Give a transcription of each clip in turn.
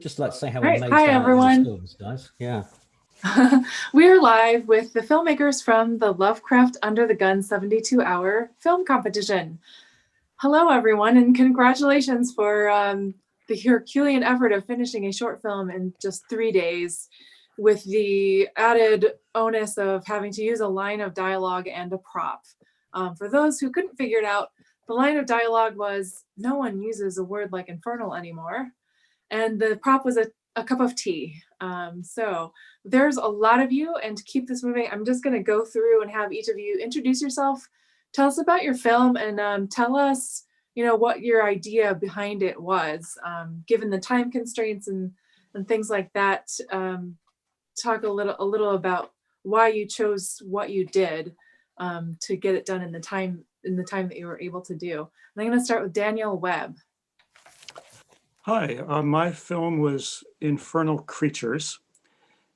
Just like to say how All right, hi amazed I am with everyone. the films, guys. Yeah. We're live with the filmmakers from the Lovecraft Under the Gun 72-hour film competition. Hello everyone, and congratulations for the Herculean effort of finishing a short film in just 3 days with the added onus of having to use a line of dialogue and a prop. For those who couldn't figure it out, the line of dialogue was, "No one uses a word like infernal anymore." And the prop was a cup of tea. So there's a lot of you, and to keep this moving, I'm just going to go through and have each of you introduce yourself, tell us about your film, and tell us, what your idea behind it was, given the time constraints and things like that. Talk a little about why you chose what you did to get it done in the time that you were able to do. And I'm going to start with Daniel Webb. Hi, my film was Infernal Creatures,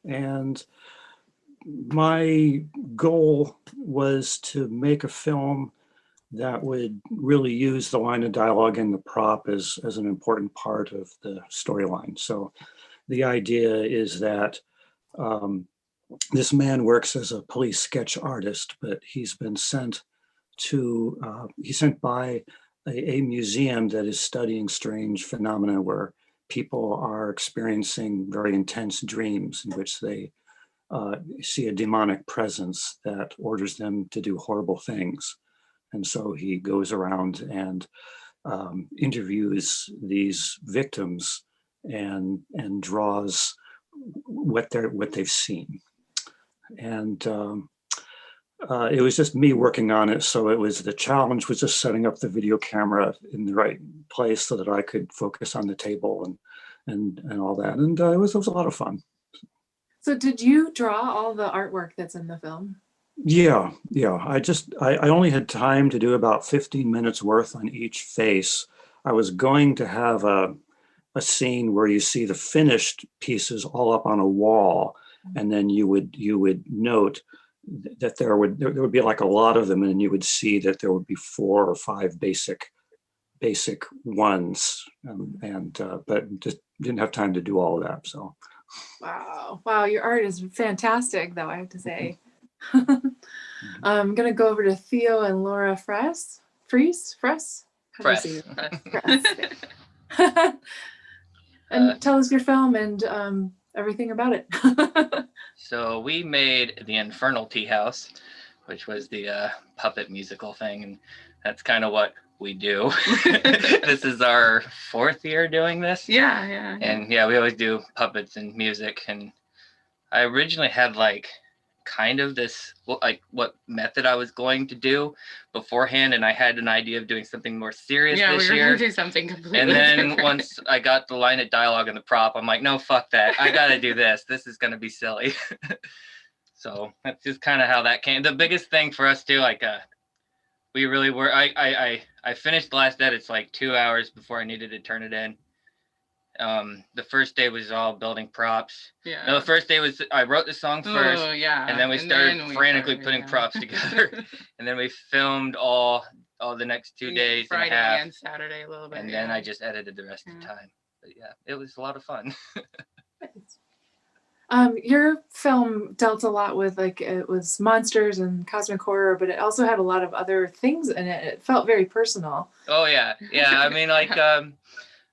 and my goal was to make a film that would really use the line of dialogue and the prop as an important part of the storyline. So the idea is that this man works as a police sketch artist, but he's been sent he's sent by a museum that is studying strange phenomena where people are experiencing very intense dreams in which they see a demonic presence that orders them to do horrible things. And so he goes around and interviews these victims and draws what they've seen. And it was just me working on it. So the challenge was just setting up the video camera in the right place so that I could focus on the table and all that. And it was a lot of fun. So did you draw all the artwork that's in the film? Yeah. I only had time to do about 15 minutes worth on each face. I was going to have a scene where you see the finished pieces all up on a wall, and then you would note that there would be like a lot of them, and you would see that there would be 4 or 5 basic ones, but just didn't have time to do all of that. So Wow, your art is fantastic, though, I have to say. I'm gonna go over to Theo and Laura Fress. How do you say it? Fress. And tell us your film and everything about it. So we made the Infernal Tea House, which was the puppet musical thing, and that's kind of what we do. This is our 4th year doing this. Yeah. And yeah, we always do puppets and music. And I originally had kind of this what method I was going to do beforehand, and I had an idea of doing something more serious this year. Yeah, we were going to do something completely and then different. Once I got the line of dialogue and the prop, I'm like, no, fuck that, I gotta do this is gonna be silly. So that's just kind of how that came. The biggest thing for us too, we really were, I finished the last edits 2 hours before I needed to turn it in. The first day was all building props. Yeah. No, the first day was I wrote the song first. Oh, yeah. And then we started frantically putting props together. And then we filmed all the next 2 days Friday and a half. And Saturday a little bit. And then I just edited the rest of the time. But yeah, it was a lot of fun. Your film dealt a lot with it was monsters and cosmic horror, but it also had a lot of other things in it. It felt very personal. Oh yeah. I mean,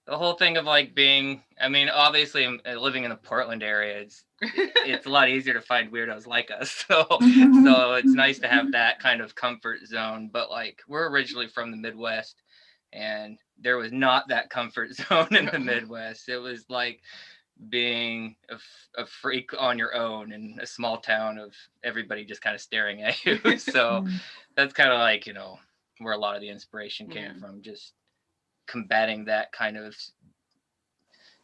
the whole thing of being, I mean, obviously living in the Portland area, it's a lot easier to find weirdos like us. So it's nice to have that kind of comfort zone. But we're originally from the Midwest, and there was not that comfort zone in the Midwest. It was like being a freak on your own in a small town of everybody just kind of staring at you. So that's kind of where a lot of the inspiration came from, just combating that kind of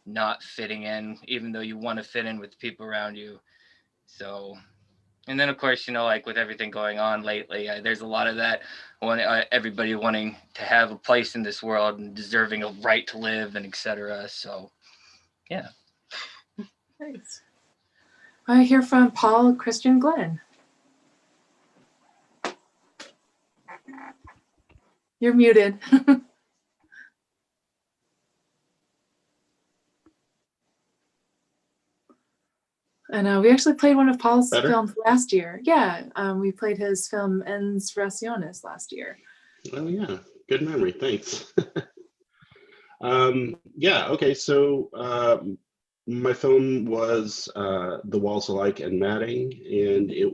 not fitting in, even though you want to fit in with people around you. So, and then of course, with everything going on lately, there's a lot of that, everybody wanting to have a place in this world and deserving a right to live and etc. So yeah. Nice. I hear from Paul Christian Glenn. You're muted. And we actually played one of Paul's Better? films last year. Yeah, we played his film Enspiraciones last year. Oh yeah, good memory. Thanks. Yeah. Okay. So my film was The Walls Alike and Matting, and it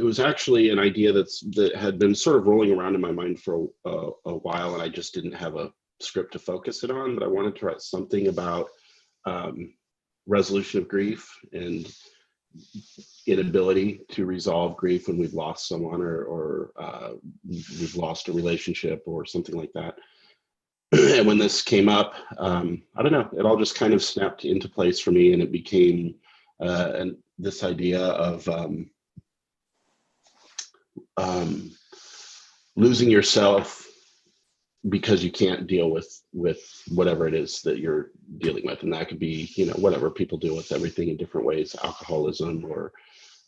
was actually an idea that had been sort of rolling around in my mind for a while, and I just didn't have a script to focus it on. But I wanted to write something about resolution of grief and inability to resolve grief when we've lost someone or we've lost a relationship or something like that. And when this came up, I don't know, it all just kind of snapped into place for me, and it became this idea of losing yourself because you can't deal with whatever it is that you're dealing with. And that could be, whatever people deal with everything in different ways, alcoholism or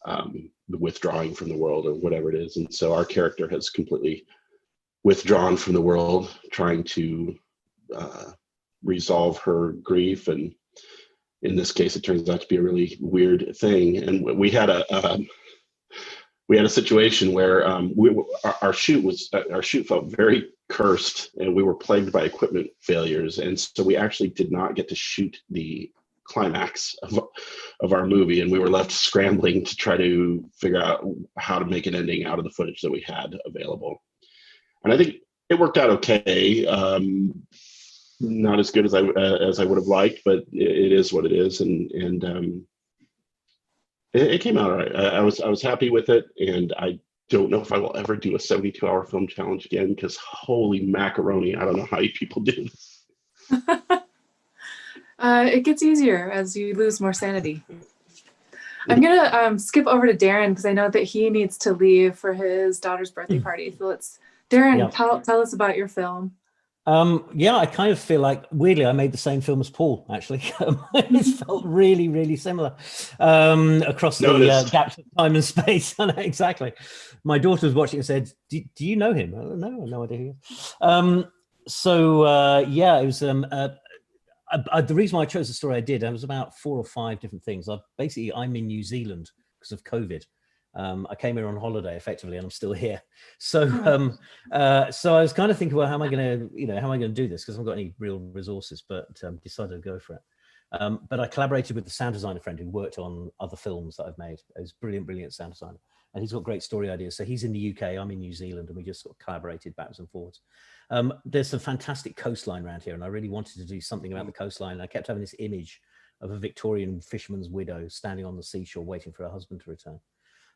the withdrawing from the world or whatever it is. And so our character has completely withdrawn from the world, trying to resolve her grief. And in this case, it turns out to be a really weird thing. And we had a situation where our shoot felt very cursed, and we were plagued by equipment failures, and so we actually did not get to shoot the climax of our movie, and we were left scrambling to try to figure out how to make an ending out of the footage that we had available. And I think it worked out okay. Not as good as I would have liked, but it is what it is, and it came out all right. I was happy with it, and I don't know if I will ever do a 72-hour film challenge again, because holy macaroni, I don't know how you people do this. It gets easier as you lose more sanity. I'm gonna skip over to Darren because I know that he needs to leave for his daughter's birthday party. So Darren, tell us about your film. Yeah, I kind of feel like, weirdly, I made the same film as Paul, actually. It felt really, really similar across the gaps of time and space. Exactly. My daughter was watching and said, do you know him? Oh, no, I have no idea who he is. Yeah, it was... the reason why I chose the story I did, it was about 4 or 5 different things. I'm in New Zealand because of COVID. I came here on holiday effectively, and I'm still here. So, so I was kind of thinking, well, how am I going to do this? Because I haven't got any real resources, but decided to go for it. But I collaborated with the sound designer friend who worked on other films that I've made. It was brilliant sound designer, and he's got great story ideas. So he's in the UK, I'm in New Zealand, and we just sort of collaborated backwards and forwards. There's some fantastic coastline around here, and I really wanted to do something about the coastline. And I kept having this image of a Victorian fisherman's widow standing on the seashore waiting for her husband to return.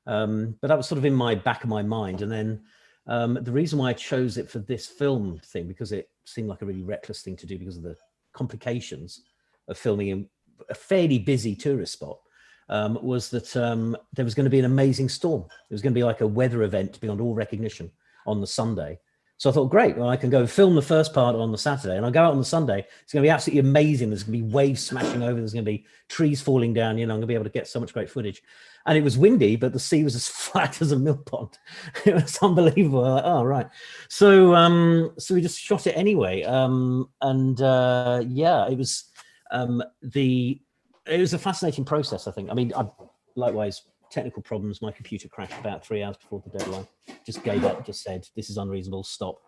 But that was sort of in my back of my mind. And then the reason why I chose it for this film thing, because it seemed like a really reckless thing to do because of the complications of filming in a fairly busy tourist spot, was that there was going to be an amazing storm. It was going to be like a weather event beyond all recognition on the Sunday. So I thought, great, well, I can go film the first part on the Saturday, and I'll go out on the Sunday. It's going to be absolutely amazing. There's going to be waves smashing over. There's going to be trees falling down. I'm going to be able to get so much great footage. And it was windy, but the sea was as flat as a mill pond. It was unbelievable. Like, oh, right. So we just shot it anyway. Yeah, it was it was a fascinating process, I think. I mean, likewise, technical problems. My computer crashed about 3 hours before the deadline. Just gave up, just said, this is unreasonable, stop.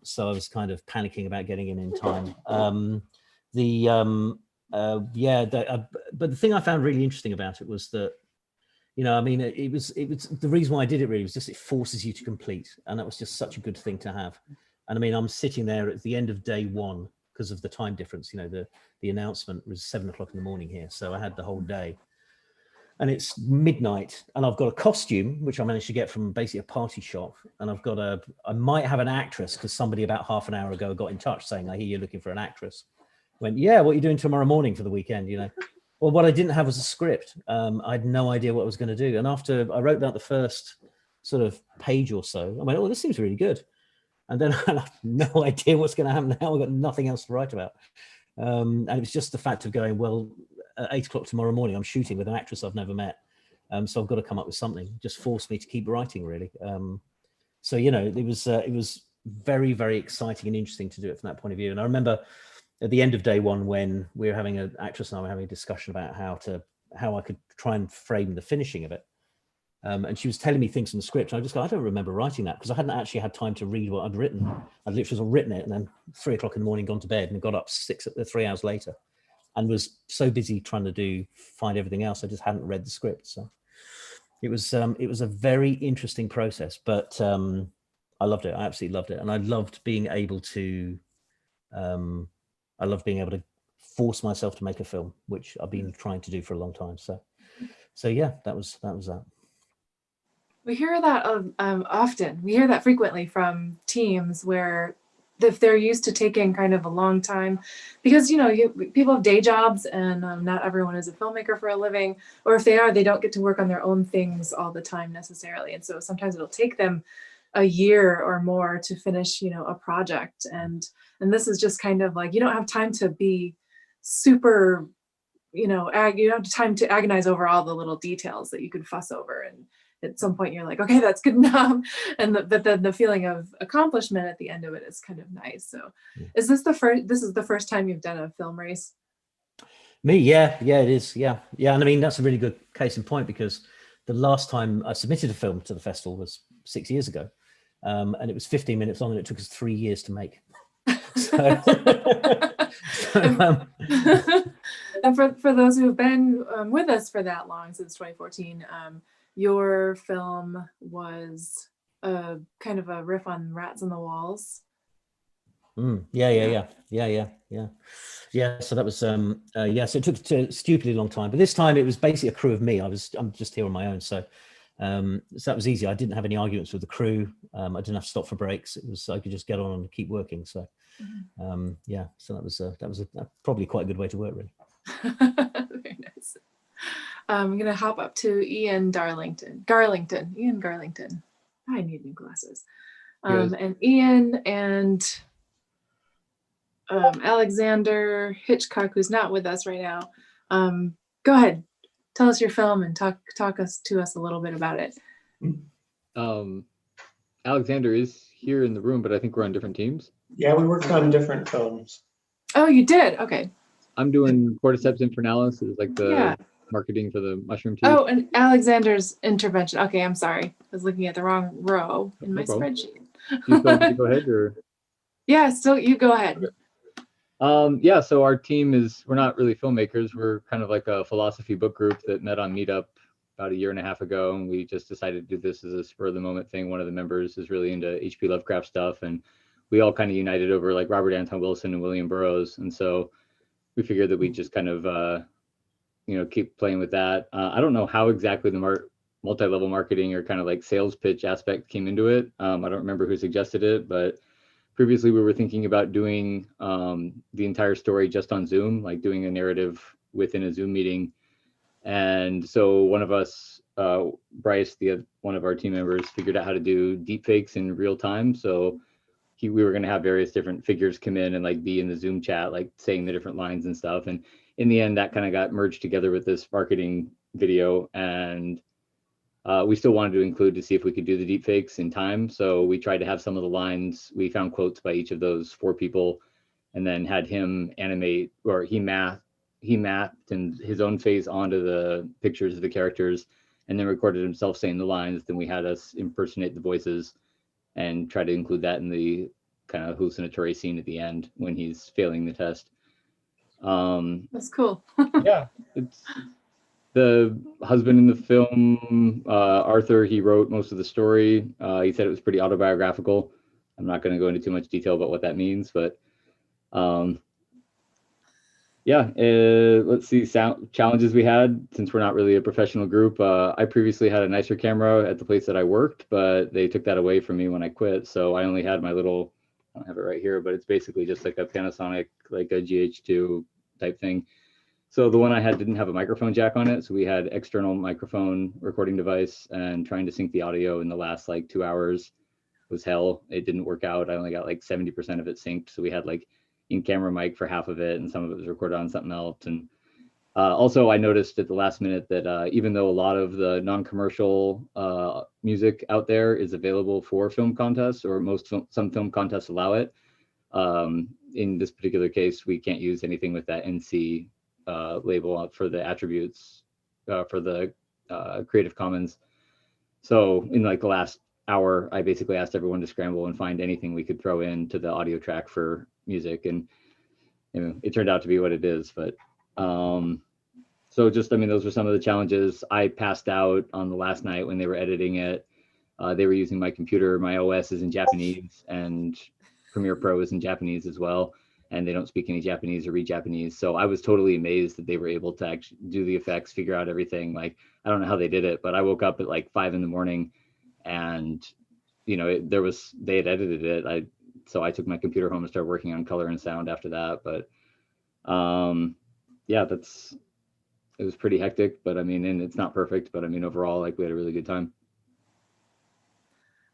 So I was kind of panicking about getting in time. But the thing I found really interesting about it was that, I mean, it was the reason why I did it really was just it forces you to complete. And that was just such a good thing to have. And I mean, I'm sitting there at the end of day 1 because of the time difference. The announcement was 7 o'clock in the morning here. So I had the whole day. And it's midnight, and I've got a costume, which I managed to get from basically a party shop. And I might have an actress, because somebody about half an hour ago got in touch saying, I hear you're looking for an actress. Went, yeah, what are you doing tomorrow morning for the weekend, Well, what I didn't have was a script. I had no idea what I was going to do. And after I wrote out the first sort of page or so, I went, oh, this seems really good. And then I have no idea what's going to happen now. I've got nothing else to write about. And it was just the fact of going, well, at 8 o'clock tomorrow morning, I'm shooting with an actress I've never met. So I've got to come up with something. Just forced me to keep writing, really. So, it was very, very exciting and interesting to do it from that point of view. And I remember at the end of day one, when we were having an actress and I were having a discussion about how I could try and frame the finishing of it. And she was telling me things from the script. And I just go, I don't remember writing that because I hadn't actually had time to read what I'd written. I'd literally written it and then 3 o'clock in the morning, gone to bed and got up 3 hours later and was so busy trying to find everything else. I just hadn't read the script. So it was a very interesting process, but I loved it. I absolutely loved it. And I loved being able to, force myself to make a film, which I've been trying to do for a long time. So yeah, that was that. We hear that often. We hear that frequently from teams where if they're used to taking kind of a long time, because people have day jobs and not everyone is a filmmaker for a living, or if they are, they don't get to work on their own things all the time necessarily, and so sometimes it'll take them a year or more to finish a project, and this is just kind of like you don't have time to be super you don't have time to agonize over all the little details that you could fuss over, and at some point you're like, okay, that's good enough. But then the feeling of accomplishment at the end of it is kind of nice. So is this the first time you've done a film race? Me, yeah, it is. Yeah. And I mean, that's a really good case in point because the last time I submitted a film to the festival was 6 years ago. And it was 15 minutes long and it took us 3 years to make. And for those who have been with us for that long, since 2014, your film was kind of a riff on Rats on the Walls. Yeah. So that was so it took a stupidly long time, but this time it was basically a crew of me. I'm just here on my own, so that was easy. I didn't have any arguments with the crew. I didn't have to stop for breaks. I could just get on and keep working. So so that was probably quite a good way to work, really. Very nice. I'm gonna hop up to Ian Garlington. I need new glasses. And Ian and Alexander Hitchcock, who's not with us right now. Go ahead, tell us your film and talk to us a little bit about it. Alexander is here in the room, but I think we're on different teams. Yeah, we worked on different films. Oh, you did? Okay. I'm doing Cordyceps Infernalis. It's like the marketing for the mushroom tea. Oh, and Alexander's intervention. Okay, I'm sorry. I was looking at the wrong row in my spreadsheet. You still want me to go ahead, or? Yeah, still you go ahead. Okay. So our team we're not really filmmakers. We're kind of like a philosophy book group that met on Meetup about 1.5 years ago, and we just decided to do this as a spur of the moment thing. One of the members is really into H.P. Lovecraft stuff, and we all kind of united over like Robert Anton Wilson and William Burroughs, and so we figured that we'd just kind of keep playing with that. I don't know how exactly the multi-level marketing or kind of like sales pitch aspect came into it. I don't remember who suggested it, but previously we were thinking about doing the entire story just on Zoom, like doing a narrative within a Zoom meeting. And so one of us, Bryce, one of our team members, figured out how to do deepfakes in real time. So we were going to have various different figures come in and like be in the Zoom chat, like saying the different lines and stuff. And in the end, that kind of got merged together with this marketing video. And we still wanted to include to see if we could do the deepfakes in time. So we tried to have some of the lines. We found quotes by each of those 4 people and then had him animate, or he mapped and his own face onto the pictures of the characters and then recorded himself saying the lines. Then we had us impersonate the voices and try to include that in the kind of hallucinatory scene at the end when he's failing the test. That's cool. Yeah, it's the husband in the film, Arthur. He wrote most of the story. He said it was pretty autobiographical. I'm not going to go into too much detail about what that means, but let's see, challenges we had since we're not really a professional group. I previously had a nicer camera at the place that I worked, but they took that away from me when I quit. So I only had my little, I don't have it right here, but it's basically just like a Panasonic, like a GH2 type thing. So the one I had didn't have a microphone jack on it. So we had external microphone recording device, and trying to sync the audio in the last like 2 hours was hell. It didn't work out. I only got like 70% of it synced. So we had like in-camera mic for half of it, and some of it was recorded on something else. And also I noticed at the last minute that even though a lot of the non-commercial music out there is available for film contests, or some film contests allow it, in this particular case, we can't use anything with that NC label for the attributes for the Creative Commons. So in like the last hour, I basically asked everyone to scramble and find anything we could throw into the audio track for music, and it turned out to be what it is. But so just, I mean, those were some of the challenges. I passed out on the last night when they were editing it. They were using my computer. My OS is in Japanese, and Premiere Pro is in Japanese as well, and they don't speak any Japanese or read Japanese. So I was totally amazed that they were able to actually do the effects, figure out everything. Like, I don't know how they did it, but I woke up at like 5 a.m. and they had edited it. So I took my computer home and started working on color and sound after that. But yeah, it was pretty hectic, but I mean, and it's not perfect, but I mean, overall, like, we had a really good time.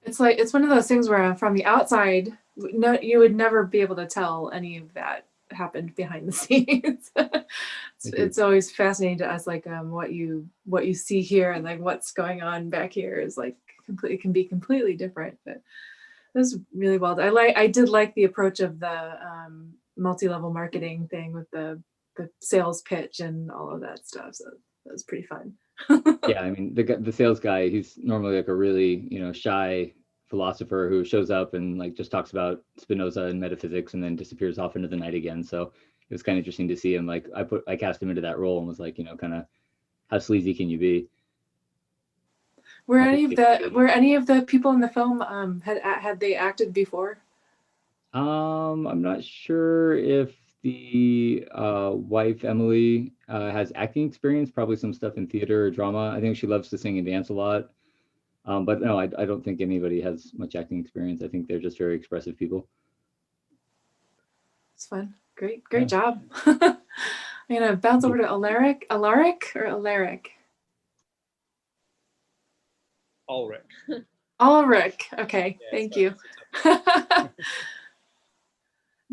It's like, it's one of those things where from the outside, no, you would never be able to tell any of that happened behind the scenes. It's always fascinating to us, like what you see here and like what's going on back here is like can be completely different. But it was really well done. I did like the approach of the multi-level marketing thing with the sales pitch and all of that stuff. So that was pretty fun. Yeah, I mean, the sales guy, he's normally like a really, shy philosopher who shows up and like just talks about Spinoza and metaphysics and then disappears off into the night again. So it was kind of interesting to see him. Like, I cast him into that role and was like, kind of, how sleazy can you be? Were any of the people in the film had they acted before? I'm not sure if the wife Emily has acting experience, probably some stuff in theater or drama. I think she loves to sing and dance a lot. But no, I don't think anybody has much acting experience. I think they're just very expressive people. It's fun. Great job. I'm gonna bounce over to Alaric. Ulrich. Okay, yeah, thank you.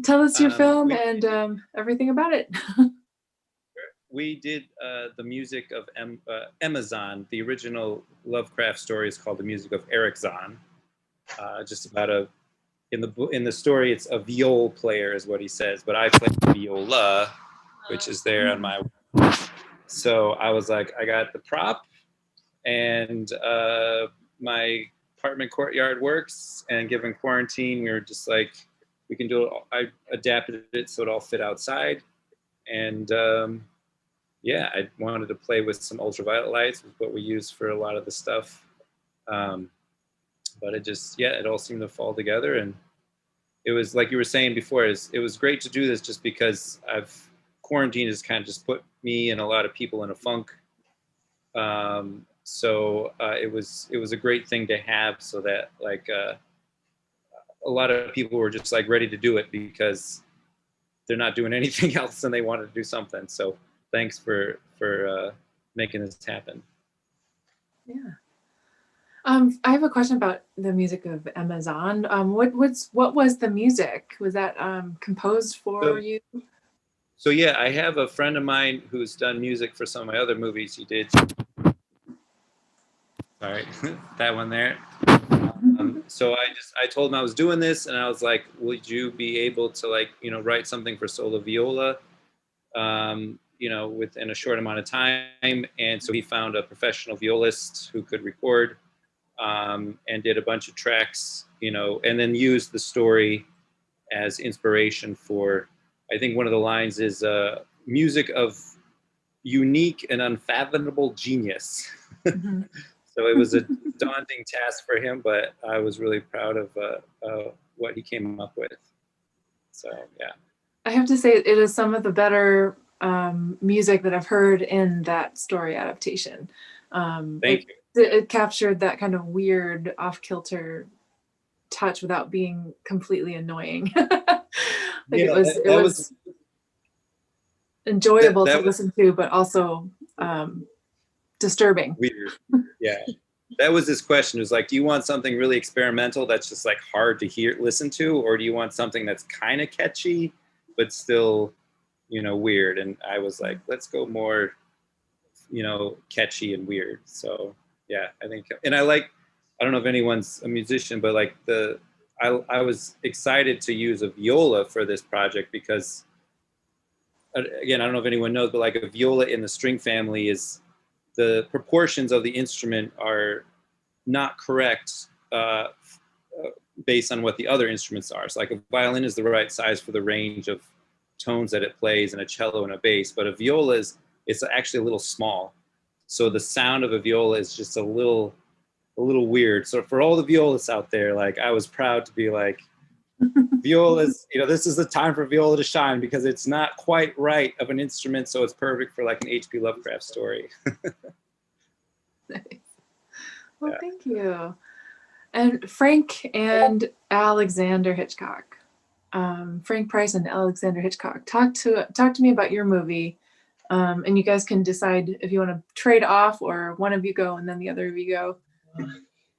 Tell us your film and everything about it. We did the music of Amazon. The original Lovecraft story is called The Music of Eric Zahn. Just about in the story, it's a viol player is what he says, but I play the viola, which is there on my. So I was like, I got the prop, and my apartment courtyard works, and given quarantine, we were just like, we can do it. I adapted it so it all fit outside, and yeah, I wanted to play with some ultraviolet lights, with what we use for a lot of the stuff. But it all seemed to fall together, and it was like you were saying before. It was great to do this just because quarantine has kind of just put me and a lot of people in a funk. So it was a great thing to have, so that like a lot of people were just like ready to do it because they're not doing anything else and they wanted to do something. So thanks for making this happen. Yeah. I have a question about the music of Amazon. What was the music? Was that composed for you? So yeah, I have a friend of mine who's done music for some of my other movies. He did. Sorry, that one there. So I told him I was doing this, and I was like, would you be able to write something for solo viola, within a short amount of time? And so he found a professional violist who could record, and did a bunch of tracks, and then used the story as inspiration for, I think one of the lines is music of unique and unfathomable genius. Mm-hmm. So it was a daunting task for him, but I was really proud of what he came up with. So, yeah. I have to say it is some of the better music that I've heard in that story adaptation. Thank you. It captured that kind of weird off-kilter touch without being completely annoying. It was enjoyable to listen to, but also disturbing. Weird. Yeah. That was his question. It was like, do you want something really experimental that's just like hard to listen to, or do you want something that's kind of catchy but still, weird? And I was like, let's go more, catchy and weird. So yeah, I think, and I don't know if anyone's a musician, but like the I was excited to use a viola for this project because, again, I don't know if anyone knows, but like a viola in the string family is, the proportions of the instrument are not correct based on what the other instruments are. So like a violin is the right size for the range of tones that it plays, and a cello and a bass, but a viola it's actually a little small. So the sound of a viola is just a little weird. So for all the violists out there, like I was proud to be like, violas, this is the time for viola to shine, because it's not quite right of an instrument, so it's perfect for like an H.P. Lovecraft story. Nice. Well, thank you. And Frank and Alexander Hitchcock, Frank Price and Alexander Hitchcock, talk to me about your movie, and you guys can decide if you want to trade off or one of you go and then the other of you go.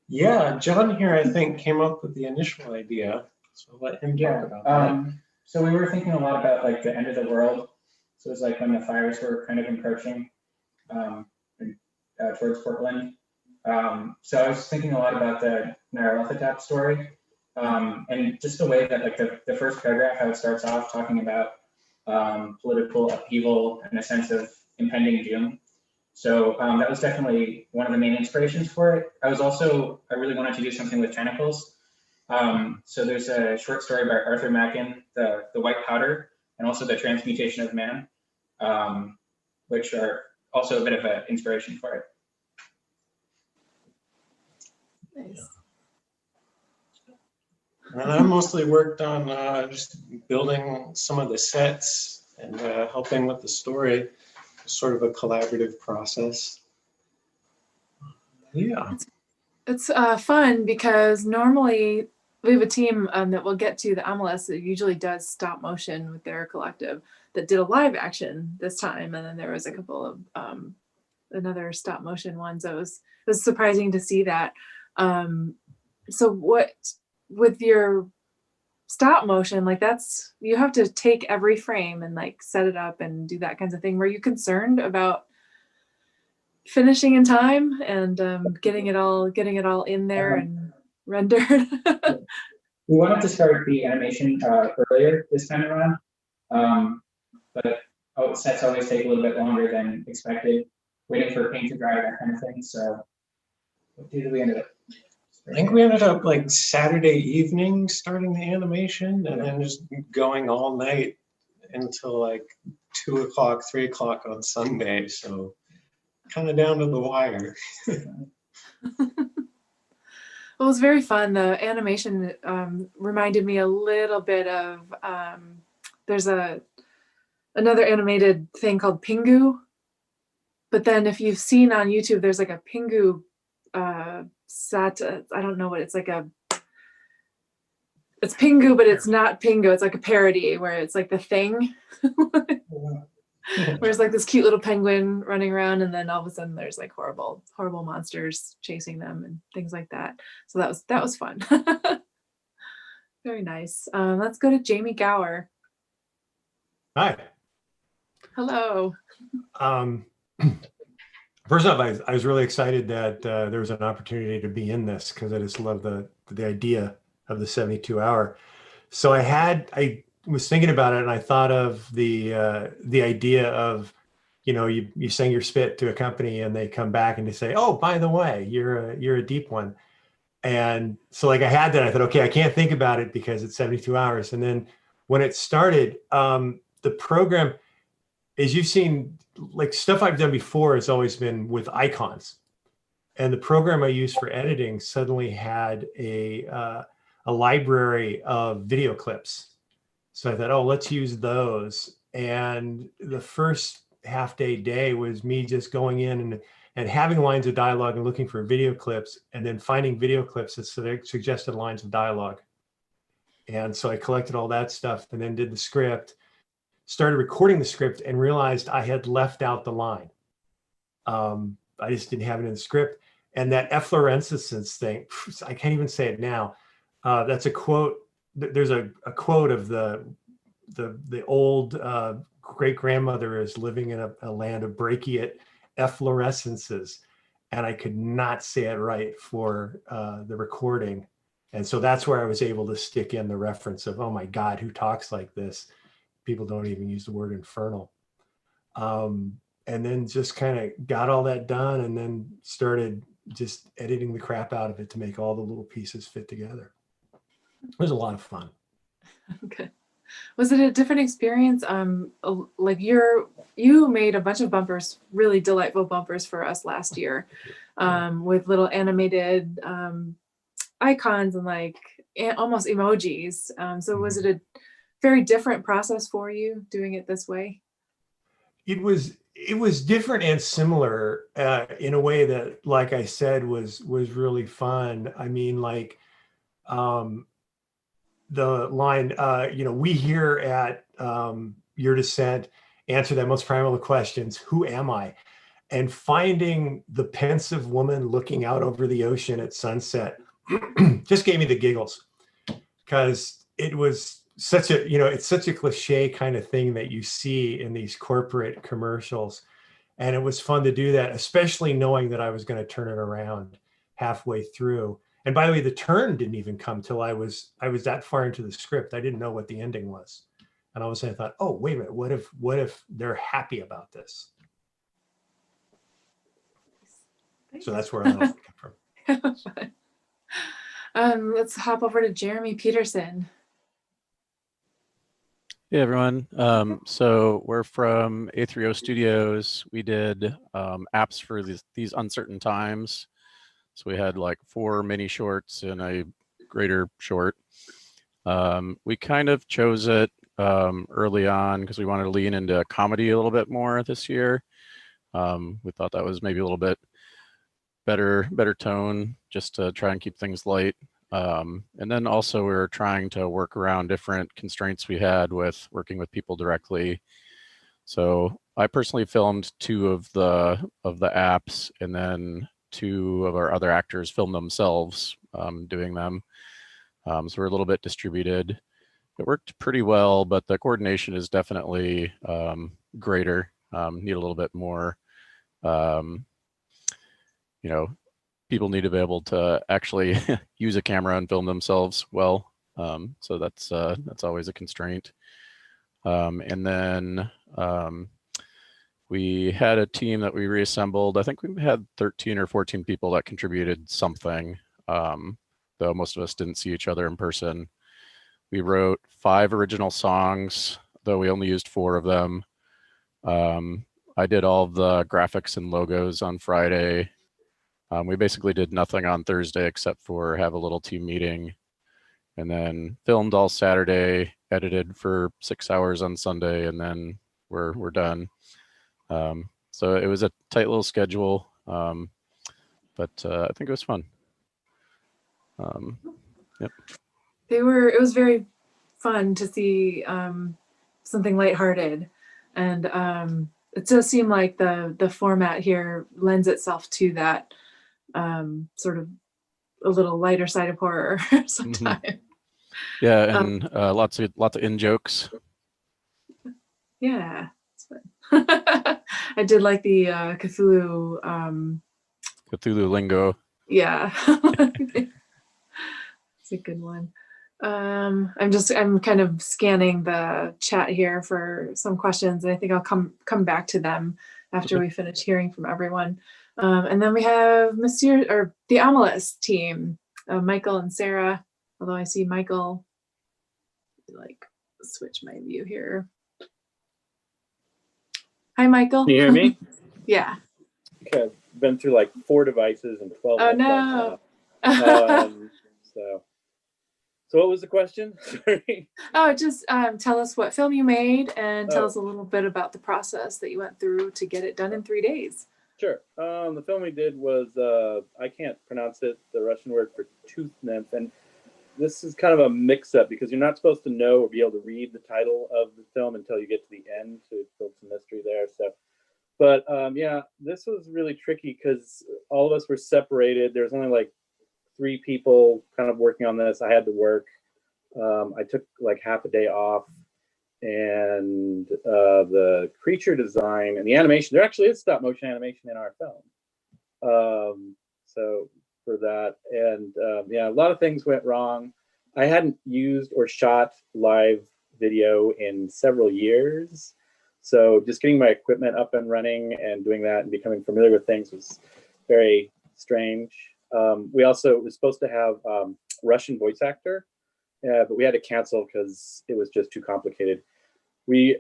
Yeah, John here, I think, came up with the initial idea. So I'll let him talk about that. So we were thinking a lot about like the end of the world. So it was like when the fires were kind of encroaching towards Portland. So I was thinking a lot about the Nyarlathotep story, and just the way that like the first paragraph, how it starts off talking about political upheaval and a sense of impending doom. So that was definitely one of the main inspirations for it. I really wanted to do something with tentacles. So there's a short story by Arthur Machen, the White Powder, and also the Transmutation of Man, which are also a bit of an inspiration for it. Nice. And I mostly worked on just building some of the sets and helping with the story. Sort of a collaborative process. Yeah. It's fun because normally we have a team that we'll get to, the MLS, that usually does stop motion with their collective, that did a live action this time, and then there was a couple of another stop motion ones. So it was surprising to see that. So what with your stop motion, like you have to take every frame and like set it up and do that kinds of thing. Were you concerned about finishing in time and getting it all in there and rendered? We wanted to start the animation earlier this time around, but sets always take a little bit longer than expected, waiting for paint to dry, that kind of thing. So what did we end up? I think we ended up like Saturday evening starting the animation, and then just going all night until like 2 o'clock, 3 o'clock on Sunday. So kind of down to the wire. Well, it was very fun. The animation reminded me a little bit of, there's another animated thing called Pingu. But then if you've seen on YouTube, there's like a Pingu I don't know what it's like, it's Pingu, but it's not Pingu. It's like a parody where it's like The Thing. Where it's like this cute little penguin running around, and then all of a sudden there's like horrible monsters chasing them and things like that. So that was fun. Very nice. Let's go to Jamie Gower. Hi. Hello. First off, I was really excited that there was an opportunity to be in this, because I just love the idea of the 72-hour. So I was thinking about it, and I thought of the idea of, you send your spit to a company and they come back and they say, oh, by the way, you're a deep one. And so like I had that, I thought, okay, I can't think about it because it's 72 hours. And then when it started, the program, as you've seen, like stuff I've done before has always been with icons. And the program I used for editing suddenly had a library of video clips. So I thought, oh, let's use those. And the first day was me just going in and having lines of dialogue and looking for video clips, and then finding video clips that suggested lines of dialogue. And so I collected all that stuff and then did the script, started recording the script, and realized I had left out the line. I just didn't have it in the script. And that efflorescence thing, I can't even say it now. That's a quote. There's a quote of the old great-grandmother is living in a land of brachiate efflorescences. And I could not say it right for the recording. And so that's where I was able to stick in the reference of, oh my God, who talks like this? People don't even use the word infernal. And then just kind of got all that done and then started just editing the crap out of it to make all the little pieces fit together. It was a lot of fun. Okay. Was it a different experience? Like you made a bunch of bumpers, really delightful bumpers for us last year, with little animated icons and like almost emojis. So was it a very different process for you doing it this way? It was different and similar in a way that, like I said, was really fun. I mean, like the line, we here at Your Descent answer that most primal of questions, who am I? And finding the pensive woman looking out over the ocean at sunset just gave me the giggles, because it was such a, it's such a cliche kind of thing that you see in these corporate commercials. And it was fun to do that, especially knowing that I was going to turn it around halfway through. And by the way, the turn didn't even come till I was that far into the script. I didn't know what the ending was. And all of a sudden I thought, oh, wait a minute, what if they're happy about this? Thanks. So that's where I come from. Let's hop over to Jeremy Peterson. Hey everyone. So we're from A300 Studios. We did apps for these uncertain times. So we had like 4 mini shorts and a greater short. We kind of chose it early on because we wanted to lean into comedy a little bit more this year. We thought that was maybe a little bit better tone, just to try and keep things light. And then also we were trying to work around different constraints we had with working with people directly. So I personally filmed 2 of the apps, and then 2 of our other actors filmed themselves doing them. So we're a little bit distributed. It worked pretty well, but the coordination is definitely greater. Need a little bit more, people need to be able to actually use a camera and film themselves well. So that's always a constraint. And then we had a team that we reassembled. I think we had 13 or 14 people that contributed something, though most of us didn't see each other in person. We wrote 5 original songs, though we only used 4 of them. I did all of the graphics and logos on Friday. We basically did nothing on Thursday except for have a little team meeting, and then filmed all Saturday, edited for 6 hours on Sunday, and then we're done. So it was a tight little schedule, but I think it was fun. Yep. It was very fun to see something lighthearted, and it does seem like the format here lends itself to that sort of a little lighter side of horror sometimes. Yeah, and lots of in jokes. Yeah, it's fun. I did like the Cthulhu lingo. Yeah. It's a good one. I'm kind of scanning the chat here for some questions, and I think I'll come back to them after we finish hearing from everyone. And then we have the Amalus team, Michael and Sarah. Although I see Michael, like, switch my view here. Hi, Michael. Can you hear me? Yeah. Okay, I've been through like 4 devices and 12. Oh no. So what was the question? Sorry. Oh, just tell us what film you made and tell us a little bit about the process that you went through to get it done in 3 days. Sure. The film we did was, I can't pronounce it, the Russian word for tooth nymph. And this is kind of a mix-up because you're not supposed to know or be able to read the title of the film until you get to the end to build some mystery there. So, but yeah, this was really tricky because all of us were separated. There's only like 3 people kind of working on this. I had to work. I took like half a day off, and the creature design and the animation, there actually is stop motion animation in our film. So for that. And yeah, a lot of things went wrong. I hadn't used or shot live video in several years. So just getting my equipment up and running and doing that and becoming familiar with things was very strange. We also was supposed to have Russian voice actor, but we had to cancel because it was just too complicated. We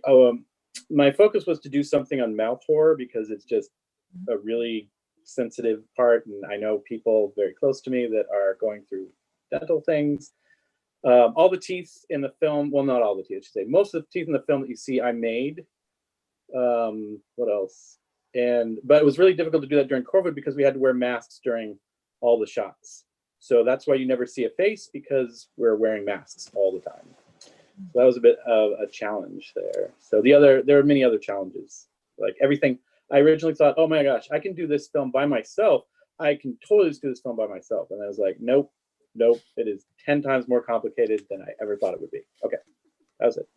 my focus was to do something on mouth horror because it's just a really sensitive part, and I know people very close to me that are going through dental things. All the teeth in the film, well, not all the teeth, I should say, most of the teeth in the film that you see, I made. What else? But it was really difficult to do that during COVID because we had to wear masks during all the shots. So that's why you never see a face, because we're wearing masks all the time. So that was a bit of a challenge there. So there are many other challenges, like everything. I originally thought, oh my gosh, I can do this film by myself. I can totally just do this film by myself. And I was like, nope, it is 10 times more complicated than I ever thought it would be. Okay, that was it.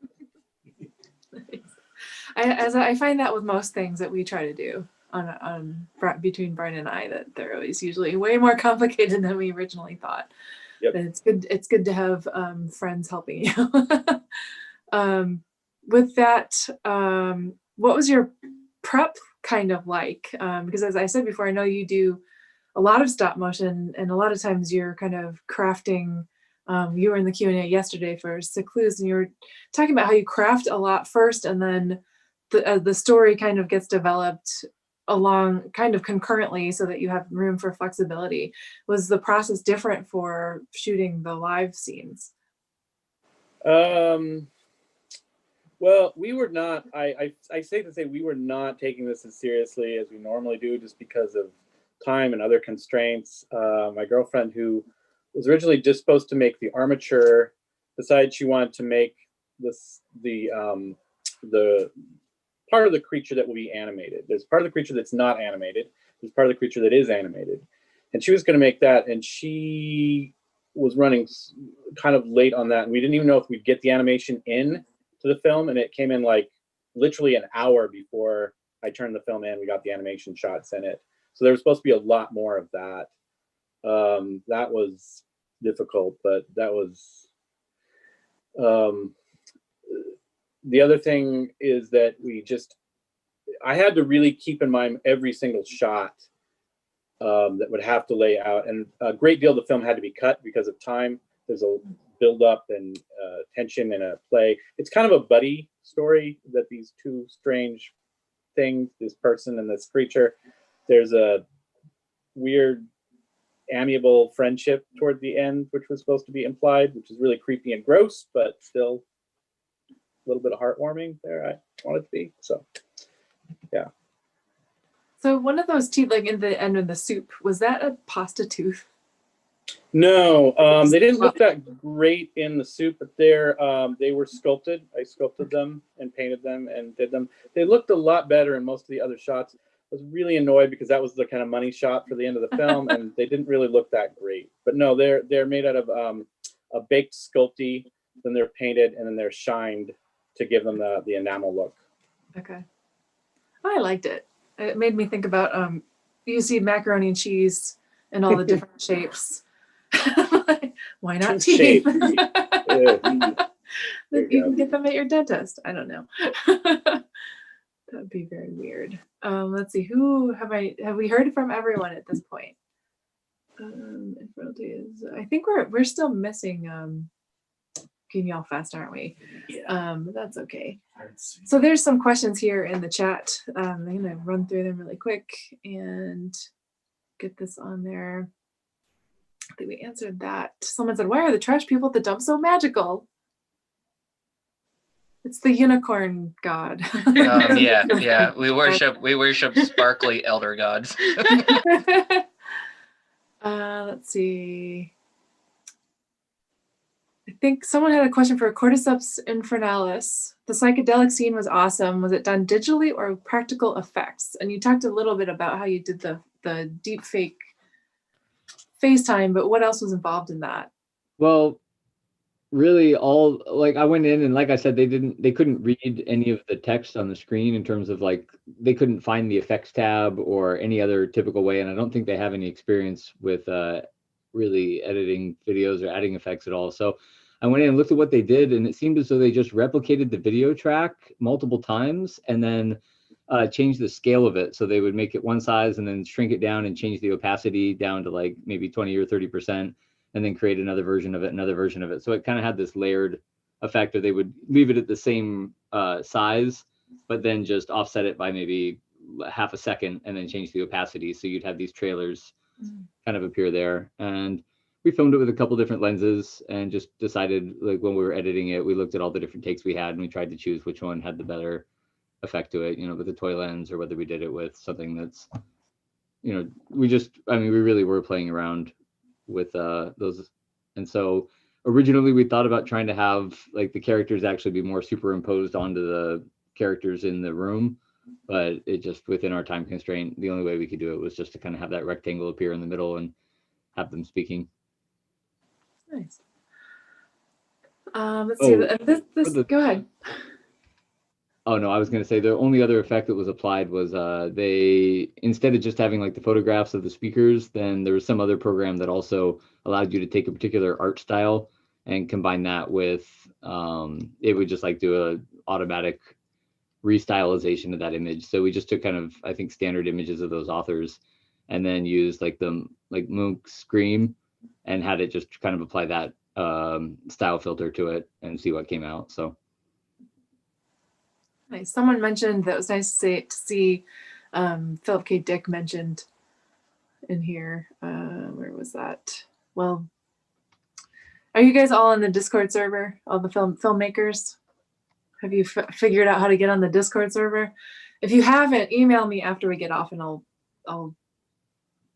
I find that with most things that we try to do on between Brian and I, that they're always usually way more complicated than we originally thought. Yep. And it's good to have friends helping you. With that, what was your prep kind of like? Because as I said before, I know you do a lot of stop motion, and a lot of times you're kind of crafting. You were in the Q&A yesterday for Sick Clues, and you were talking about how you craft a lot first, and then the story kind of gets developed along kind of concurrently so that you have room for flexibility. Was the process different for shooting the live scenes? Well, we were not, I say to say we were not taking this as seriously as we normally do, just because of time and other constraints. My girlfriend, who was originally just supposed to make the armature, decided she wanted to make the part of the creature that will be animated. There's part of the creature that's not animated. There's part of the creature that is animated. And she was going to make that, and she was running kind of late on that. And we didn't even know if we'd get the animation in to the film. And it came in like literally an hour before I turned the film in. We got the animation shots in it. So there was supposed to be a lot more of that. That was difficult, but that was, the other thing is that I had to really keep in mind every single shot that would have to lay out, and a great deal of the film had to be cut because of time. There's a build up and tension in a play. It's kind of a buddy story that these two strange things, this person and this creature, there's a weird amiable friendship toward the end, which was supposed to be implied, which is really creepy and gross, but still a little bit of heartwarming there. I want it to be. So yeah. So one of those teeth, like in the end of the soup, was that a pasta tooth? No, they didn't look that great in the soup, but they were sculpted. I sculpted them and painted them and did them. They looked a lot better in most of the other shots. I was really annoyed because that was the kind of money shot for the end of the film, and they didn't really look that great. But no, they're made out of a baked sculpty, then they're painted, and then they're shined to give them the enamel look. Okay. I liked it. It made me think about you see macaroni and cheese in all the different shapes. Why not teeth? Yeah. You can get them at your dentist. I don't know. That would be very weird. Let's see. Who have we heard from everyone at this point? Infernal Tea is. I think we're still missing Y'all Fest, aren't we? Yeah. But that's okay. So there's some questions here in the chat. I'm gonna run through them really quick and get this on there. I think we answered that. Someone said, "Why are the trash people at the dump so magical?" It's the unicorn god. Yeah. We worship sparkly elder gods. Let's see. I think someone had a question for Cordyceps Infernalis. The psychedelic scene was awesome. Was it done digitally or practical effects? And you talked a little bit about how you did the deep fake FaceTime, but what else was involved in that? Well, really all, like, I went in and like I said, they couldn't read any of the text on the screen in terms of like, they couldn't find the effects tab or any other typical way. And I don't think they have any experience with really editing videos or adding effects at all. So I went in and looked at what they did, and it seemed as though they just replicated the video track multiple times and then changed the scale of it. So they would make it one size and then shrink it down and change the opacity down to like maybe 20 or 30%, and then create another version of it, another version of it. So it kind of had this layered effect, or they would leave it at the same size, but then just offset it by maybe half a second and then change the opacity. So you'd have these trailers kind of appear there. And we filmed it with a couple different lenses and just decided, like, when we were editing it, we looked at all the different takes we had and we tried to choose which one had the better effect to it, you know, with the toy lens, or whether we did it with something that's, you know, we really were playing around with those. And so originally we thought about trying to have like the characters actually be more superimposed onto the characters in the room, but it just, within our time constraint, the only way we could do it was just to kind of have that rectangle appear in the middle and have them speaking. Nice. Let's see. Go ahead. Oh no, I was going to say the only other effect that was applied was they, instead of just having like the photographs of the speakers, then there was some other program that also allowed you to take a particular art style and combine that with, it would just like do a automatic restylization of that image. So we just took kind of, I think, standard images of those authors and then used like the Munch Scream and had it just kind of apply that style filter to it and see what came out. So. Nice. Someone mentioned that it was nice to see Philip K. Dick mentioned in here. Where was that? Well, are you guys all on the Discord server? All the filmmakers? Have you figured out how to get on the Discord server? If you haven't, email me after we get off and I'll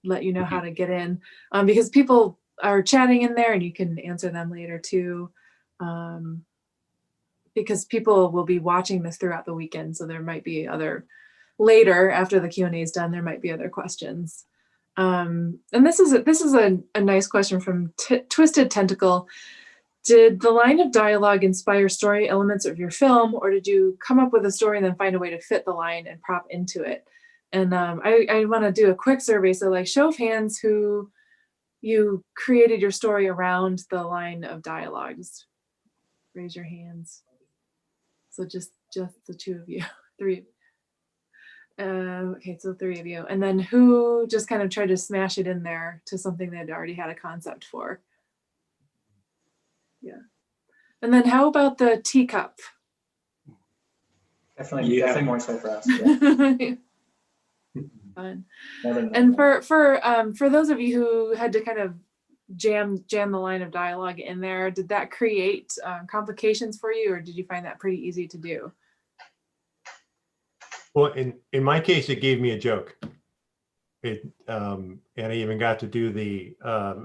let you know how to get in, because people are chatting in there and you can answer them later too. Because people will be watching this throughout the weekend. So there might be later after the Q&A is done, there might be other questions. And this is a nice question from Twisted Tentacle. Did the line of dialogue inspire story elements of your film, or did you come up with a story and then find a way to fit the line and prop into it? And I want to do a quick survey. So like, show of hands who you created your story around the line of dialogues. Raise your hands. So just the two of you, three. Okay, so 3 of you. And then who just kind of tried to smash it in there to something they'd already had a concept for? Yeah. And then how about the teacup? Definitely more so for us. Yeah. Fun. And for those of you who had to kind of jam the line of dialogue in there, did that create complications for you, or did you find that pretty easy to do? Well, in my case, it gave me a joke. And I even got to do the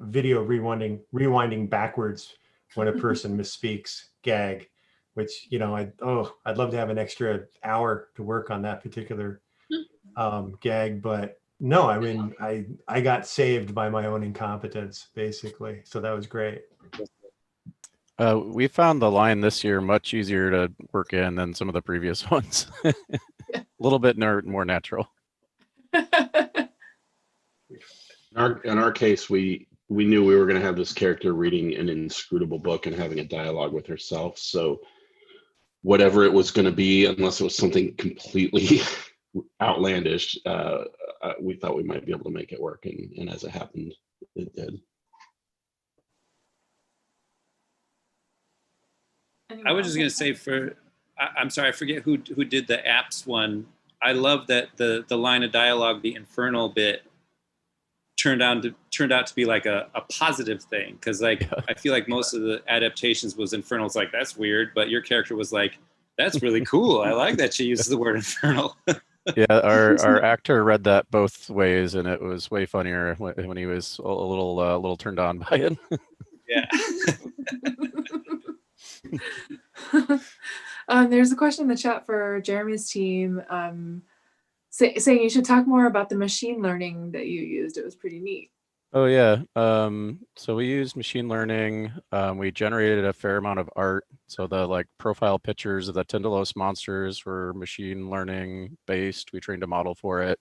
video rewinding backwards when a person misspeaks gag, which, you know, I'd love to have an extra hour to work on that particular gag, but no, I mean, I got saved by my own incompetence, basically. So that was great. We found the line this year much easier to work in than some of the previous ones. A little bit more natural. In our case, we knew we were going to have this character reading an inscrutable book and having a dialogue with herself. So whatever it was going to be, unless it was something completely outlandish, we thought we might be able to make it work. And as it happened, it did. I was just going to say I'm sorry, I forget who did the apps one. I love that the line of dialogue, the infernal bit, turned out to be like a positive thing, because like I feel like most of the adaptations was infernal's like, that's weird, but your character was like, that's really cool. I like that she uses the word infernal. Yeah, our actor read that both ways, and it was way funnier when he was a little turned on by it. Yeah. There's a question in the chat for Jeremy's team saying you should talk more about the machine learning that you used. It was pretty neat. Oh yeah. So we used machine learning. We generated a fair amount of art. So the like profile pictures of the Tindalos monsters were machine learning based. We trained a model for it.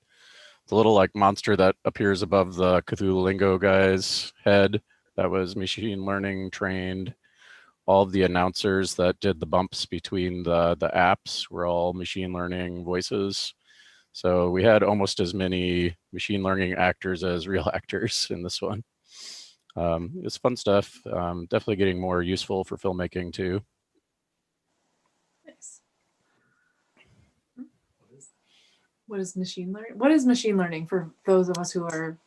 The little like monster that appears above the Cthulhu Lingo guy's head, that was machine learning trained. All of the announcers that did the bumps between the apps were all machine learning voices. So we had almost as many machine learning actors as real actors in this one. It's fun stuff. Definitely getting more useful for filmmaking too. Nice. What is machine learning? What is machine learning for those of us who are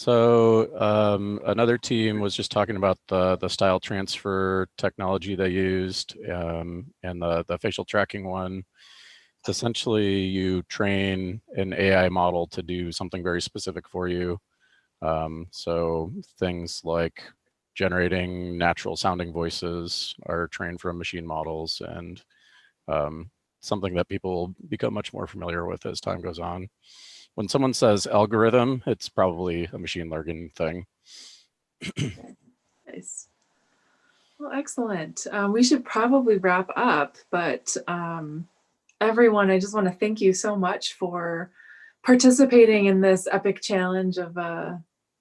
Another team was just talking about the style transfer technology they used, and the facial tracking one. It's essentially you train an AI model to do something very specific for you. So things like generating natural sounding voices are trained from machine models, and something that people become much more familiar with as time goes on. When someone says algorithm, it's probably a machine learning thing. Nice. Well, excellent. We should probably wrap up, but everyone, I just want to thank you so much for participating in this epic challenge of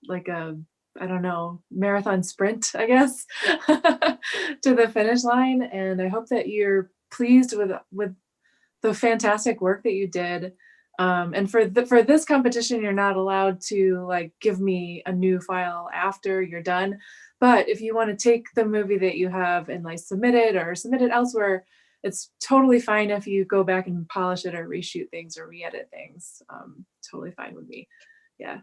like a, I don't know, marathon sprint, I guess, to the finish line. And I hope that you're pleased with the fantastic work that you did. And for this competition, you're not allowed to like give me a new file after you're done. But if you want to take the movie that you have and like submit it elsewhere, it's totally fine if you go back and polish it or reshoot things or re-edit things. Totally fine with me. Yeah.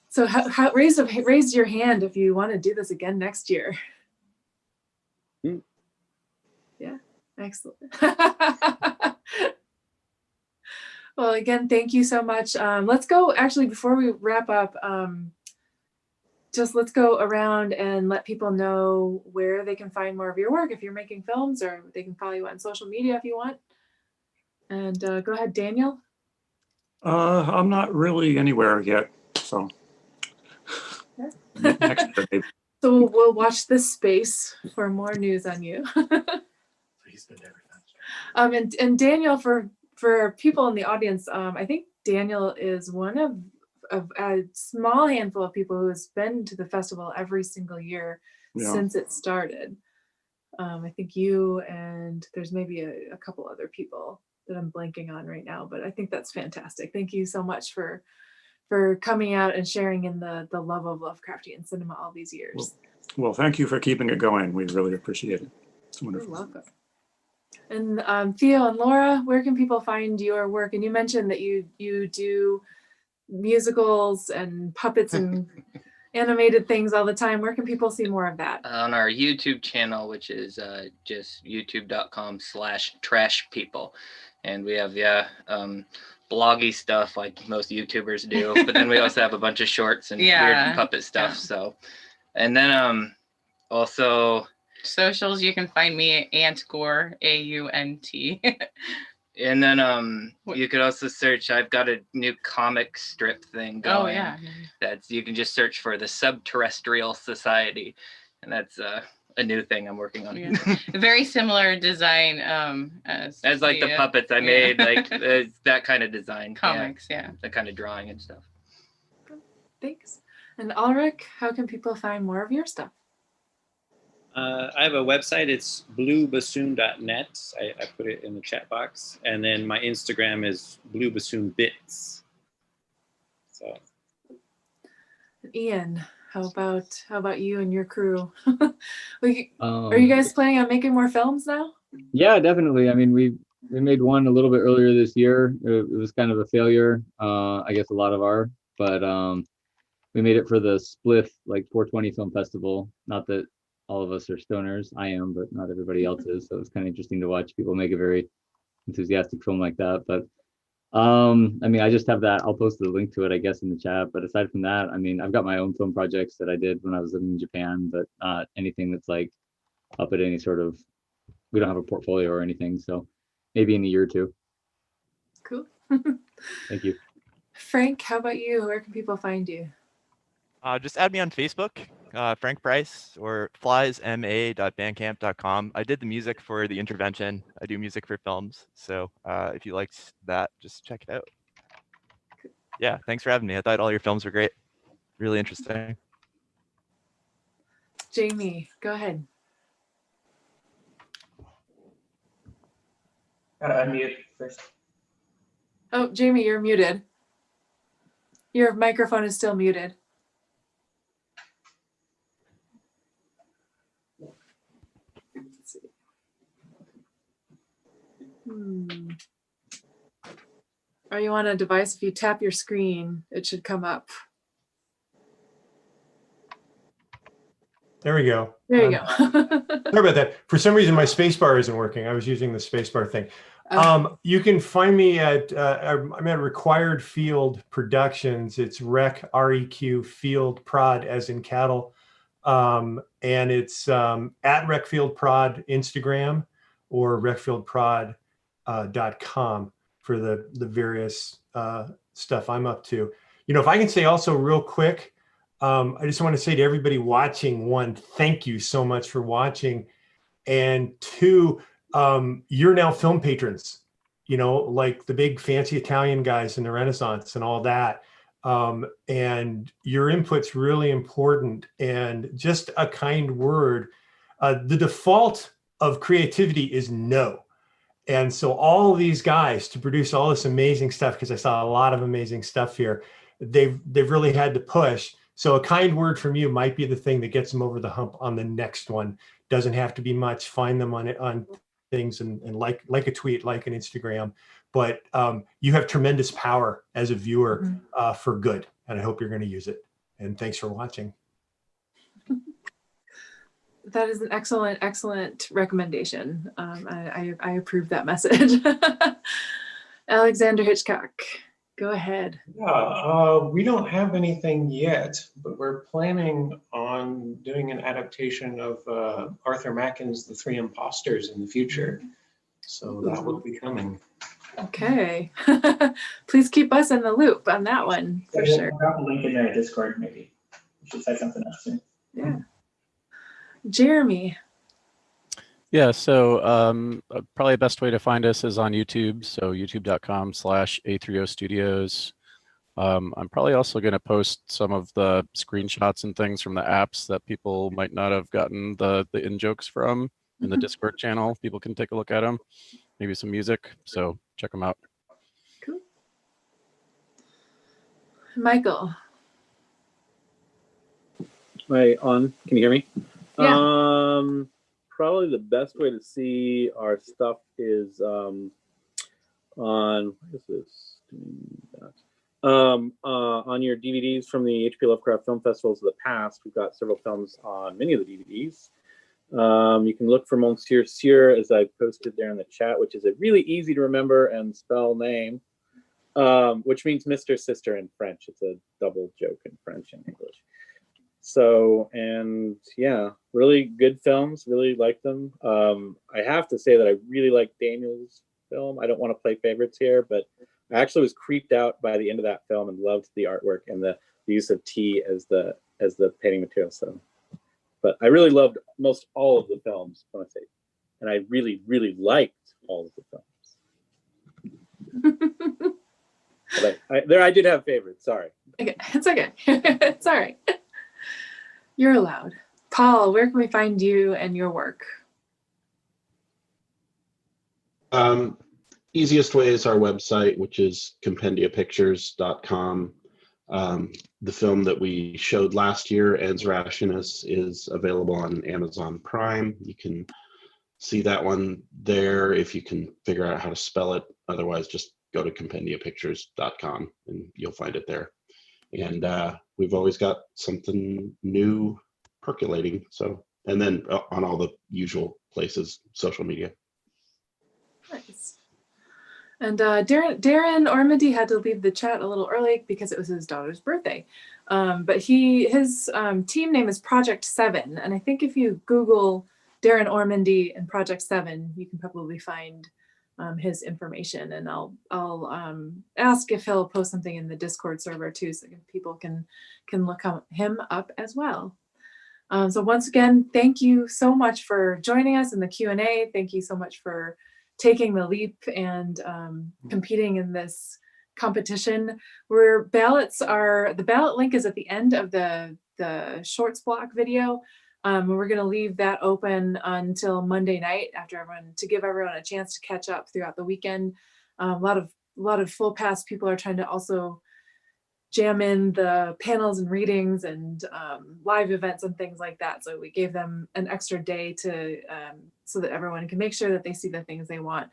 So raise your hand if you want to do this again next year. Yeah, excellent. Well, again, thank you so much. Let's go, actually, before we wrap up, just let's go around and let people know where they can find more of your work if you're making films, or they can follow you on social media if you want. And go ahead, Daniel. I'm not really anywhere yet, so. Next year, maybe. So we'll watch this space for more news on you. And Daniel, for people in the audience, I think Daniel is one of a small handful of people who has been to the festival every single year since it started. I think you and there's maybe a couple other people that I'm blanking on right now, but I think that's fantastic. Thank you so much for coming out and sharing in the love of Lovecraftian cinema all these years. Well, thank you for keeping it going. We really appreciate it. It's wonderful. You're welcome. And Theo and Laura, where can people find your work? And you mentioned that you do musicals and puppets and animated things all the time. Where can people see more of that? On our YouTube channel, which is just youtube.com/trashpeople. And we have, bloggy stuff like most YouTubers do. But then we also have a bunch of shorts and weird puppet stuff. So, and then also socials, you can find me at Antgore, AUNT. And then you could also search, I've got a new comic strip thing going. Oh yeah. That's, you can just search for the Subterrestrial Society. And that's a new thing I'm working on. Yeah. Very similar design as like the puppets I made, like that kind of design. Comics, that kind of drawing and stuff. Thanks. And Ulrich, how can people find more of your stuff? I have a website. It's bluebassoon.net. I put it in the chat box. And then my Instagram is bluebassoonbits. So, Ian, how about you and your crew? Are you guys planning on making more films now? Yeah, definitely. I mean, we made one a little bit earlier this year. It was kind of a failure. I guess a lot of our, but we made it for the Spliff like 420 Film Festival. Not that all of us are stoners. I am, but not everybody else is. So it's kind of interesting to watch people make a very enthusiastic film like that. But I mean, I just have that. I'll post the link to it, I guess, in the chat. But aside from that, I mean, I've got my own film projects that I did when I was living in Japan, but not anything that's like up at any sort of, we don't have a portfolio or anything. So maybe in a year or two. Cool. Thank you. Frank, how about you? Where can people find you? Just add me on Facebook, Frank Price, or fliesma.bandcamp.com. I did the music for The Intervention. I do music for films. So if you liked that, just check it out. Yeah, thanks for having me. I thought all your films were great. Really interesting. Jamie, go ahead. Gotta unmute first. Oh, Jamie, you're muted. Your microphone is still muted. Let's see. Are you on a device? If you tap your screen, it should come up. There we go. There you go. Sorry about that. For some reason, my space bar isn't working. I was using the space bar thing. You can find me at, I'm at Required Field Productions. It's REQ Field Prod as in cattle. And it's at RecFieldProd Instagram or recfieldprod.com for the various stuff I'm up to. You know, if I can say also real quick, I just want to say to everybody watching, one, thank you so much for watching. And two, you're now film patrons, you know, like the big fancy Italian guys in the Renaissance and all that. And your input's really important. And just a kind word, the default of creativity is no. And so all these guys to produce all this amazing stuff, because I saw a lot of amazing stuff here, they've really had to push. So a kind word from you might be the thing that gets them over the hump on the next one. Doesn't have to be much. Find them on things and like a tweet, like an Instagram. But you have tremendous power as a viewer for good. And I hope you're going to use it. And thanks for watching. That is an excellent recommendation. I approve that message. Alexander Hitchcock, go ahead. Yeah, we don't have anything yet, but we're planning on doing an adaptation of Arthur Macken's The Three Imposters in the future. So that will be coming. Okay. Please keep us in the loop on that one for sure. Drop a link in the Discord, maybe. We should say something else soon. Yeah. Jeremy. Yeah, so probably the best way to find us is on YouTube. So youtube.com/A300 Studios. I'm probably also going to post some of the screenshots and things from the apps that people might not have gotten the in-jokes from in the Discord channel. People can take a look at them. Maybe some music. So check them out. Cool. Michael. Am I on? Can you hear me? Yeah. Probably the best way to see our stuff is on what is this? On your DVDs from the H.P. Lovecraft Film Festivals of the past. We've got several films on many of the DVDs. You can look for Monsieur Sieur, as I posted there in the chat, which is a really easy to remember and spell name, which means Mr. Sister in French. It's a double joke in French and English. So, and yeah, really good films, really like them. I have to say that I really like Daniel's film. I don't want to play favorites here, but I actually was creeped out by the end of that film and loved the artwork and the use of tea as the painting material. So, but I really loved most all of the films, when I say, and I really, really liked all of the films. But I did have favorites. Sorry. Okay, it's okay. It's all right. You're allowed. Paul, where can we find you and your work? Easiest way is our website, which is compendiapictures.com. The film that we showed last year, Ens Rationis, is available on Amazon Prime. You can see that one there if you can figure out how to spell it. Otherwise, just go to compendiapictures.com and you'll find it there. And we've always got something new percolating. So, and then on all the usual places, social media. Nice. And Darren Ormandy had to leave the chat a little early because it was his daughter's birthday. But his team name is Project 7. And I think if you Google Darren Ormandy and Project 7, you can probably find his information, and I'll ask if he'll post something in the Discord server too, so people can look him up as well. So once again, thank you so much for joining us in the Q&A. Thank you so much for taking the leap and competing in this competition. The ballot link is at the end of the shorts block video. We're going to leave that open until Monday night to give everyone a chance to catch up throughout the weekend. A lot of full pass people are trying to also jam in the panels and readings and live events and things like that. So we gave them an extra day so that everyone can make sure that they see the things they want.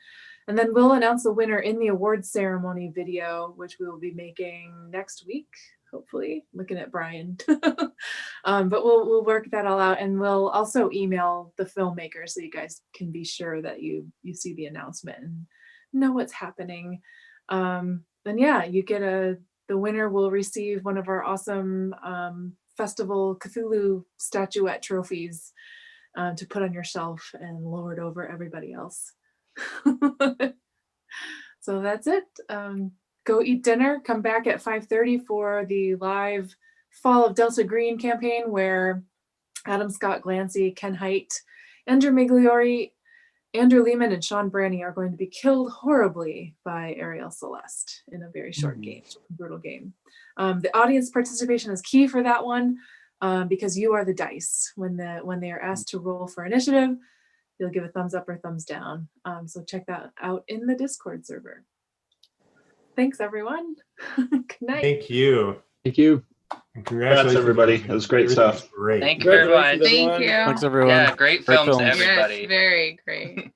And then we'll announce the winner in the awards ceremony video, which we will be making next week, hopefully. Looking at Brian. But we'll work that all out, and we'll also email the filmmaker so you guys can be sure that you see the announcement and know what's happening. And yeah, the winner will receive one of our awesome Festival Cthulhu statuette trophies to put on your shelf and lord over everybody else. So that's it. Go eat dinner, come back at 5:30 for the live Fall of Delta Green campaign, where Adam Scott Glancy, Ken Haidt, Andrew Migliori, Andrew Lehman, and Sean Branney are going to be killed horribly by Ariel Celeste in a very short game, brutal game. The audience participation is key for that one because you are the dice. When they are asked to roll for initiative, you'll give a thumbs up or thumbs down. So check that out in the Discord server. Thanks, everyone. Good night. Thank you. Thank you. And Congrats, everybody. It was great stuff. Great. Thank you very much. Thank you. Thanks, everyone. Yeah, great films to films. everybody. Yes, very great.